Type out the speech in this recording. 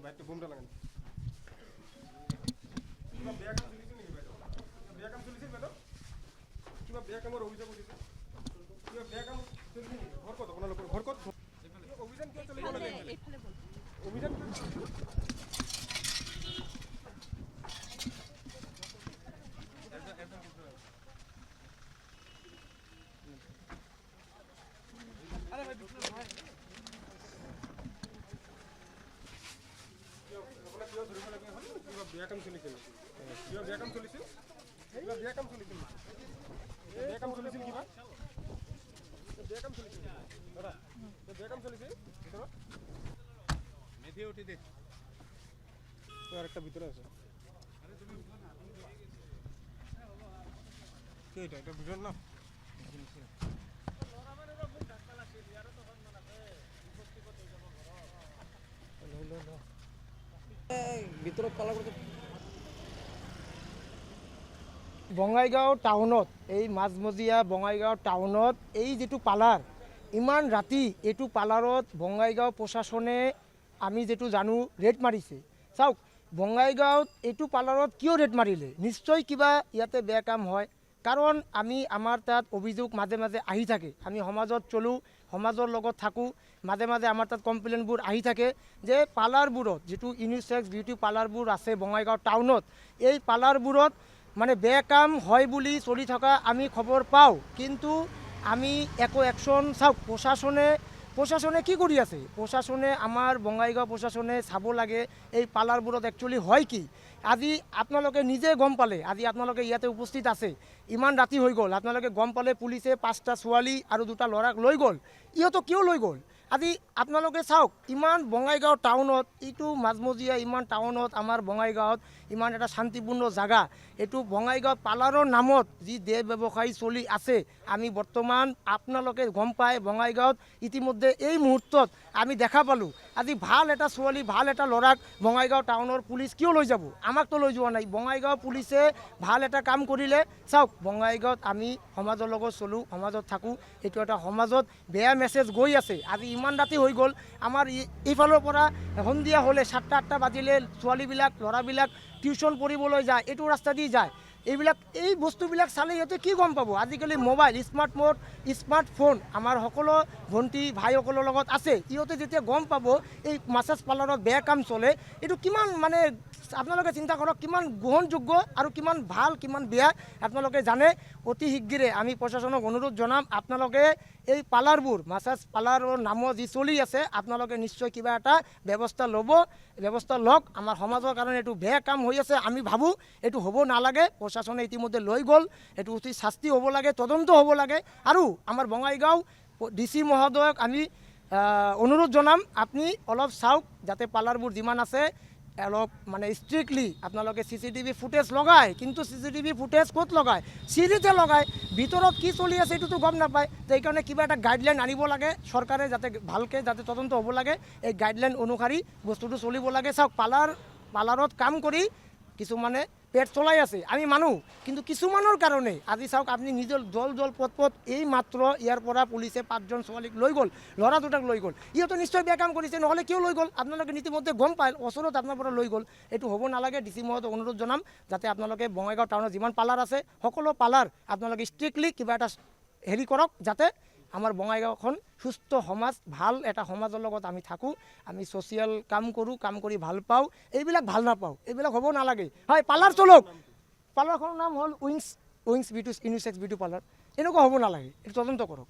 বাইকটা বোমটা লাগান কিবা বেয়া কাম চলিছে নেকি বাইদেউ বেয়া কাম চলিছিল বাইদেউ কিবা বেয়া কামৰ অভিযোগ উঠিছে কিবা বেয়া কাম চলিছে নেকি ঘৰ ক'ত আপোনালোকৰ ঘৰ ক'ত অভিযান কিয় চলিব লাগে অভিযান বেয়া কাম চলিছিল কিবা বেয়া কাম চলিছিল কিবা বেয়া কাম চলিছিল বেয়া কাম চলিছিল কিবা বেয়া কাম চলিছিল দাদা বেয়া কাম চলিছিল ভিতৰত মেধি উঠি দে আৰ একটা ভিতৰে আছে কি এটা এটা ভিতৰ না ভিতৰত পালা করতে বঙাইগাঁও টাউনত এই মাজমজিয়া বঙাইগাঁও টাউনত এই যেটো পালার ইমান রাতি এইটো পালারত বঙাইগাঁও প্রশাসনে আমি যেটো জানো রেড মারিছে চাওক বঙাইগাঁৱত এইটো পালারত কিয় রেড মারিলে নিশ্চয় কিবা ইয়াতে বেয়া কাম হয় কারণ আমি আমার তাত অভিযোগ মাঝে মাঝে আহি থাকে আমি সমাজত চলো সমাজৰ লগত থাকোঁ মাঝে মাঝে আমাৰ তাত কমপ্লেইনবোৰ আহি থাকে যে পালাৰবোৰত যেটো ইউনিসেক্স বিউটি পালাৰবোৰ আছে বঙাইগাঁও টাউনত এই পালাৰবোৰত মানে বেয়া কাম হয় বুলি চলি থকা আমি খবৰ পাওঁ কিন্তু আমি একো অ্যাকশন চাওক প্ৰশাসনে কি কৰি আছে প্ৰশাসনে আমাৰ বঙাইগাঁও প্ৰশাসনে চাব লাগে এই পালাৰবোৰত একচুৱেলি হয় কি আজি আপোনালোকে নিজে গম পালে আজি আপোনালোকে ইয়াতে উপস্থিত আছে ইমান ৰাতি হৈ গ'ল আপোনালোকে গম পালে পুলিচে 5টা ছোৱালী আৰু 2টা ল'ৰাক লৈ গ'ল ইহঁতক কিয় লৈ গ'ল আজি আপোনালোকে চাওক ইমান বঙাইগাঁও টাউনত এইটো মাজমজিয়া ইমান টাউনত আমাৰ বঙাইগাঁৱত ইমান এটা শান্তিপূৰ্ণ জাগা এইটো বঙাইগাঁও পালাৰৰ নামত যি দেহ ব্যৱসায়ী চলি আছে আমি বৰ্তমান আপোনালোকে গম পায় বঙাইগাঁৱত ইতিমধ্যে এই মুহূৰ্তত আমি দেখা পালোঁ আজি ভাল এটা ছোৱালী ভাল এটা ল'ৰাক বঙাইগাঁও টাউনৰ পুলিচ কিয় লৈ যাব আমাকতো লৈ যোৱা নাই বঙাইগাঁও পুলিচে ভাল এটা কাম কৰিলে চাওক বঙাইগাঁৱত আমি সমাজৰ লগত চলোঁ সমাজত থাকোঁ এইটো এটা সমাজত বেয়া মেছেজ গৈ আছে আজি ইমান ৰাতি হৈ গ'ল আমাৰ এইফালৰ পৰা সন্ধিয়া হ'লে 7টা 8টা বাজিলে ছোৱালীবিলাক ল'ৰাবিলাক টিউশ্যন পঢ়িবলৈ যায় এইটো ৰাস্তা দি যায় এইবিলাক এই বস্তুবিলাক চালে ইহঁতে কি গম পাব আজিকালি মোবাইল স্মাৰ্টফোন আমাৰ সকলো ভণ্টি ভাইসকলৰ লগত আছে ইহঁতে যেতিয়া গম পাব এই মাছাজ পাৰ্লাৰত বেয়া কাম চলে এইটো কিমান মানে আপোনালোকে চিন্তা কৰক কিমান গ্ৰহণযোগ্য আৰু কিমান ভাল কিমান বেয়া আপোনালোকে জানে অতি শীঘ্ৰে আমি প্ৰশাসনক অনুৰোধ জনাম আপোনালোকে এই পাৰ্লাৰবোৰ মাছাজ পাৰ্লাৰৰ নামত যি চলি আছে আপোনালোকে নিশ্চয় কিবা এটা ব্যৱস্থা লওক আমাৰ সমাজৰ কাৰণে এইটো বেয়া কাম হৈ আছে আমি ভাবোঁ এইটো হ'ব নালাগে প্ৰশাসনে ইতিমধ্যে লৈ গ'ল এইটো উচিত শাস্তি হ'ব লাগে তদন্ত হ'ব লাগে আৰু আমাৰ বঙাইগাঁও DC মহোদয়ক আমি অনুৰোধ জনাম আপুনি অলপ চাওক যাতে পাৰ্লাৰবোৰ যিমান আছে অলপ মানে ষ্ট্ৰিক্টলি আপোনালোকে CCTV ফুটেজ লগায় কিন্তু CCTV ফুটেজ ক'ত লগায় চিৰিতে লগায় ভিতৰত কি চলি আছে এইটোতো গম নাপায় সেইকাৰণে কিবা এটা গাইডলাইন আনিব লাগে চৰকাৰে যাতে ভালকৈ যাতে তদন্ত হ'ব লাগে এই গাইডলাইন অনুসৰি বস্তুটো চলিব লাগে চাওক পাৰ্লাৰত কাম কৰি কিছুমানে পেট চলাই আছে আমি মানুহ কিন্তু কিছুমানৰ কাৰণে আজি চাওক আপুনি নিজৰ জল পথ এই মাত্ৰ ইয়াৰ পৰা পুলিচে 5জন ছোৱালীক লৈ গ'ল ল'ৰা 2টাক লৈ গ'ল ইহঁতে নিশ্চয় বেয়া কাম কৰিছে নহ'লে কিয় লৈ গ'ল আপোনালোকে ইতিমধ্যে গম পায় ওচৰত আপোনাৰ পৰা লৈ গ'ল এইটো হ'ব নালাগে DC মহোদয়ক অনুৰোধ জনাম যাতে আপোনালোকে বঙাইগাঁও টাউনত যিমান পাৰ্লাৰ আছে সকলো পাৰ্লাৰ আপোনালোকে ষ্ট্ৰিক্টলি কিবা এটা হেৰি কৰক যাতে আমাৰ বঙাইগাঁওখন সুস্থ সমাজ ভাল এটা সমাজৰ লগত আমি থাকোঁ আমি ছ'চিয়েল কাম কৰোঁ কাম কৰি ভাল পাওঁ এইবিলাক ভাল নাপাওঁ এইবিলাক হ'ব নালাগে হয় পাৰ্লাৰ চলক পাৰ্লাৰখনৰ নাম হ'ল wings beauty unisex beauty parlour এনেকুৱা হ'ব নালাগে এইটো তদন্ত কৰক